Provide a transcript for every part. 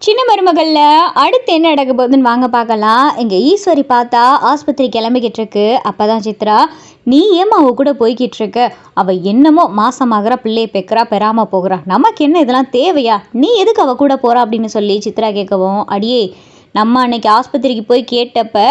சின்ன மருமகள்ல அடுத்து என்ன நடக்க போகுதுன்னு வாங்க பார்க்கலாம். இங்க ஈஸ்வரி பார்த்தா ஆஸ்பத்திரி கிளம்பிக்கிட்டு இருக்கு. அப்பதான் சித்ரா, நீ ஏமா அவ கூட போய்கிட்டு இருக்க? அவ என்னமோ மாசமாகறா, பிள்ளையை பெக்கிறா, பெறாம போகிறா, நமக்கு என்ன இதெல்லாம் தேவையா? நீ எதுக்கு அவ கூட போறா அப்படின்னு சொல்லி சித்ரா கேட்கவும், அடியே நம்ம அன்னைக்கு ஆஸ்பத்திரிக்கு போய் கேட்டப்ப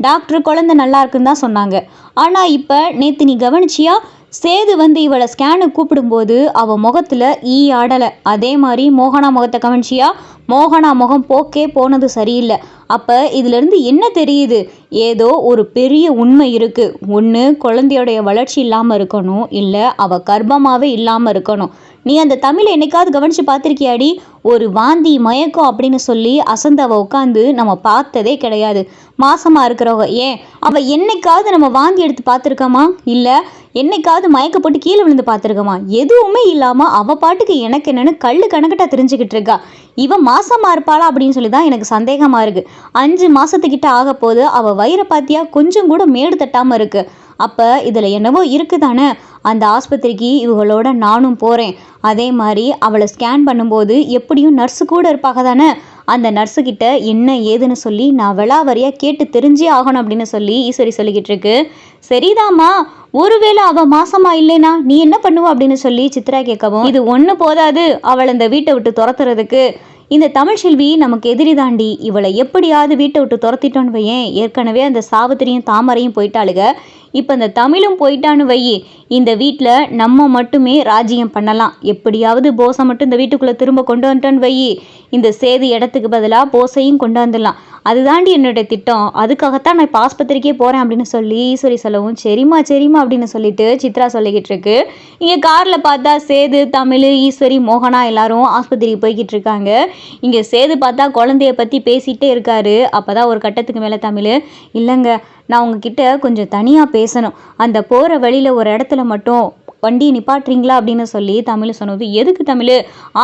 டாக்டர் குழந்தை நல்லா இருக்குன்னு தான் சொன்னாங்க. ஆனா இப்ப நேத்து நீ கவனிச்சியா? சேது வந்து இவளை ஸ்கேனுக்கு கூப்பிடும்போது அவள் முகத்தில் ஈ ஆடலை. அதே மாதிரி மோகனா முகத்தை கவனிச்சியா? மோகனா முகம் போக்கே போனது சரியில்லை. அப்போ இதிலிருந்து என்ன தெரியுது? ஏதோ ஒரு பெரிய உண்மை இருக்குது. ஒன்று குழந்தையோடைய வளர்ச்சி இல்லாமல் இருக்கணும், இல்லை அவள் கர்ப்பமாகவே இல்லாமல் இருக்கணும். நீ அந்த தமிழை என்னைக்காவது கவனித்து பார்த்துருக்கியாடி? ஒரு வாந்தி மயக்கம் அப்படின்னு சொல்லி அசந்தவ உட்காந்து நம்ம பார்த்ததே கிடையாது. மாசமாக இருக்கிறவங்க ஏன் அவள் என்னைக்காவது நம்ம வாந்தி எடுத்து பார்த்துருக்கோமா? இல்லை என்னைக்காவது மயக்கப்பட்டு கீழே விழுந்து பார்த்துருக்கோமா? எதுவுமே இல்லாமல் அவள் பாட்டுக்கு எனக்கு என்னன்னு கல்லு கணக்கிட்ட தெரிஞ்சுக்கிட்டு இருக்கா. இவன் மாசமாக இருப்பாளா அப்படின்னு சொல்லி தான் எனக்கு சந்தேகமாக இருக்குது. 5 மாதத்துக்கிட்ட ஆக போது அவள் வயிறை பார்த்தியா கொஞ்சம் கூட மேடு தட்டாமல் இருக்குது. அப்போ இதில் என்னவோ இருக்குதானே. அந்த ஆஸ்பத்திரிக்கு இவங்களோட நானும் போகிறேன். அதே மாதிரி அவளை ஸ்கேன் பண்ணும்போது எப்படியும் நர்ஸு கூட இருப்பாங்க தானே. அந்த நர்ஸுக்கிட்ட என்ன ஏதுன்னு சொல்லி நான் விளாவரியாக கேட்டு தெரிஞ்சே ஆகணும் அப்படின்னு சொல்லி ஈஸ்வரி சொல்லிக்கிட்டு இருக்கு. சரிதாம்மா, ஒருவேளை அவள் மாசமா இல்லைனா நீ என்ன பண்ணுவ அப்படின்னு சொல்லி சித்ரா கேட்கவும், இது ஒன்று போதாது அவளை இந்த வீட்டை விட்டு துரத்துறதுக்கு. இந்த தமிழ்செல்வி நமக்கு எதிரி தாண்டி. இவளை எப்படியாவது வீட்டை விட்டு துரத்திட்டோன்னு வையேன். ஏற்கனவே அந்த சாவித்திரியும் தாமரையும் போயிட்டாளுக. இப்போ இந்த தமிழும் போயிட்டான்னு வையி, இந்த வீட்டில் நம்ம மட்டுமே ராஜ்யம் பண்ணலாம். எப்படியாவது போஸை மட்டும் இந்த வீட்டுக்குள்ளே திரும்ப கொண்டு வந்துட்டோன்னு வையி, இந்த சேது இடத்துக்கு பதிலாக போஸையும் கொண்டு வந்துடலாம். அதுதாண்டி என்னுடைய திட்டம். அதுக்காகத்தான் நான் இப்போ ஆஸ்பத்திரிக்கே போகிறேன் அப்படின்னு சொல்லி ஈஸ்வரி சொல்லவும், சரிம்மா சரிம்மா அப்படின்னு சொல்லிட்டு சித்ரா சொல்லிக்கிட்டு இருக்கு. இங்கே காரில் பார்த்தா சேது, தமிழ், ஈஸ்வரி, மோகனா எல்லாரும் ஆஸ்பத்திரிக்கு போய்கிட்டு இருக்காங்க. இங்கே சேது பார்த்தா குழந்தைய பற்றி பேசிகிட்டே இருக்காரு. அப்போ தான் ஒரு கட்டத்துக்கு மேலே தமிழ், இல்லைங்க நான் உங்ககிட்ட கொஞ்சம் தனியாக பேசணும். அந்த போகிற வழியில் ஒரு இடத்துல மட்டும் வண்டியை நிப்பாட்டுறீங்களா அப்படின்னு சொல்லி தமிழ் சொன்னது. எதுக்கு தமிழ்?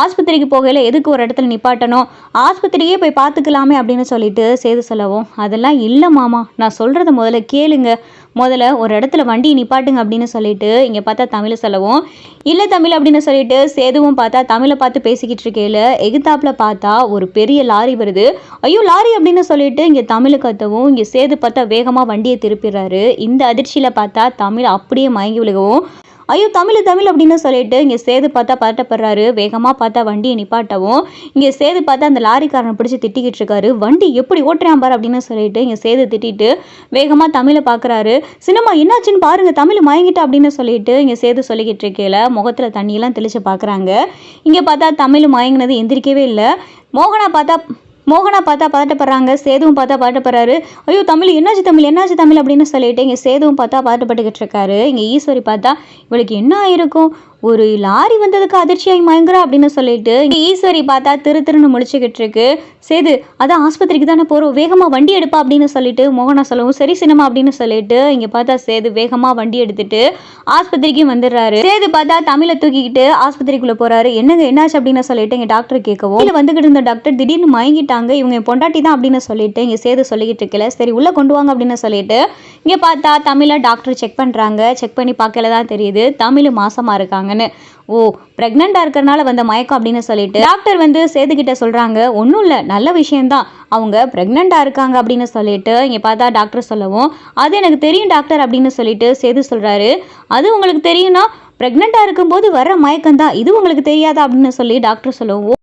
ஆஸ்பத்திரிக்கு போகையில் எதுக்கு ஒரு இடத்துல நிப்பாட்டணும்? ஆஸ்பத்திரியே போய் பார்த்துக்கலாமே அப்படின்னு சொல்லிட்டு சேது சொல்லவும், அதெல்லாம் இல்லை மாமா, நான் சொல்கிறத முதல்ல கேளுங்க. முதல்ல ஒரு இடத்துல வண்டியை நிப்பாட்டுங்க அப்படின்னு சொல்லிட்டு இங்கே பார்த்தா தமிழ் சொல்லவும், இல்லை தமிழ் அப்படின்னு சொல்லிட்டு சேதுவும் பார்த்தா தமிழை பார்த்து பேசிக்கிட்டு இருக்கையில் எகுத்தாப்பில் பார்த்தா ஒரு பெரிய லாரி வருது. ஐயோ லாரி அப்படின்னு சொல்லிட்டு இங்கே தமிழ் கத்தவும், இங்கே சேது பார்த்தா வேகமாக வண்டியை திருப்பிடுறாரு. இந்த அதிர்ச்சியில் பார்த்தா தமிழ் அப்படியே மயங்கி விழுகவும், ஐயோ தமிழ் தமிழ் அப்படின்னு சொல்லிட்டு இங்கே சேது பார்த்தா பதட்டப்படுறாரு. வேகமாக பார்த்தா வண்டியை நிப்பாட்டவும் இங்கே சேது பார்த்தா அந்த லாரிக்காரனை பிடிச்சி திட்டிக்கிட்டு இருக்காரு. வண்டி எப்படி ஓட்டுறான் பாரு அப்படின்னு சொல்லிட்டு இங்கே சேது திட்டிட்டு வேகமாக தமிழை பார்க்குறாரு. சினிமா என்னாச்சுன்னு பாருங்க, தமிழ் மயங்கிட்டா அப்படின்னு சொல்லிட்டு இங்கே சேது சொல்லிக்கிட்டு இருக்கையில முகத்தில் தண்ணியெல்லாம் தெளிச்சு பார்க்குறாங்க. இங்கே பார்த்தா தமிழ் மயங்கினது எந்திரிக்கவே இல்லை. மோகனா பார்த்தா பதட்டப்படுறாங்க. சேதுவும் பார்த்தா பதட்டப்படுறாரு. ஐயோ தமிழ் என்னாச்சு தமிழ் என்னாச்சு தமிழ் அப்படின்னு சொல்லிட்டு இங்கே சேதுவும் பார்த்தா பதட்டப்பட்டுக்கிட்டு இருக்காரு. இங்கே ஈஸ்வரி பார்த்தா இவளுக்கு என்ன ஆயிருக்கும், ஒரு லாரி வந்ததுக்கு அதிர்ச்சியாகி மயங்குறா அப்படின்னு சொல்லிட்டு இங்கே ஈஸ்வரி பார்த்தா திருன்னு முழிச்சுக்கிட்டு இருக்கு. சேது அதான் ஆஸ்பத்திரிக்கு தானே போகிறோம், வேகமாக வண்டி எடுப்பா அப்படின்னு சொல்லிட்டு மோகனா சொல்லவும், சரி சினிமா அப்படின்னு சொல்லிட்டு இங்கே பார்த்தா சேது வேகமாக வண்டி எடுத்துட்டு ஆஸ்பத்திரிக்கு வந்துடுறாரு. சேது பார்த்தா தமிழை தூக்கிக்கிட்டு ஆஸ்பத்திரிக்குள்ளே போகிறாரு. என்னங்க என்னாச்சு அப்படின்னு சொல்லிட்டு இங்கே டாக்டர் கேட்கவும், இல்லை வந்துக்கிட்டு இருந்த டாக்டர் திடீர்னு மயங்கிட்டாங்க, இவங்க பொண்டாட்டி தான் அப்படின்னு சொல்லிட்டு இங்கே சேது சொல்லிக்கிட்டு இருக்கல. சரி உள்ளே கொண்டு வாங்க அப்படின்னு சொல்லிட்டு இங்கே பார்த்தா தமிழை டாக்டர் செக் பண்ணுறாங்க. செக் பண்ணி பார்க்கல தான் தெரியுது தமிழ் மாசமாக இருக்காங்க. ஓ பிரெக்னெண்டா இருக்கிறனால வந்த மயக்கம் அப்படின்னு சொல்லிட்டு டாக்டர் வந்து சேதுகிட்ட சொல்றாங்க. ஒன்றும் இல்லை, நல்ல விஷயம்தான், அவங்க பிரெக்னெண்டா இருக்காங்க அப்படின்னு சொல்லிட்டு இங்கே பார்த்தா டாக்டர் சொல்லவும், அது எனக்கு தெரியும் டாக்டர் அப்படின்னு சொல்லிட்டு சேது சொல்றாரு. அது உங்களுக்கு தெரியும்னா பிரெக்னெண்டா இருக்கும்போது வர மயக்கம் தான், இது உங்களுக்கு தெரியாதா அப்படின்னு சொல்லி டாக்டர் சொல்லவும்,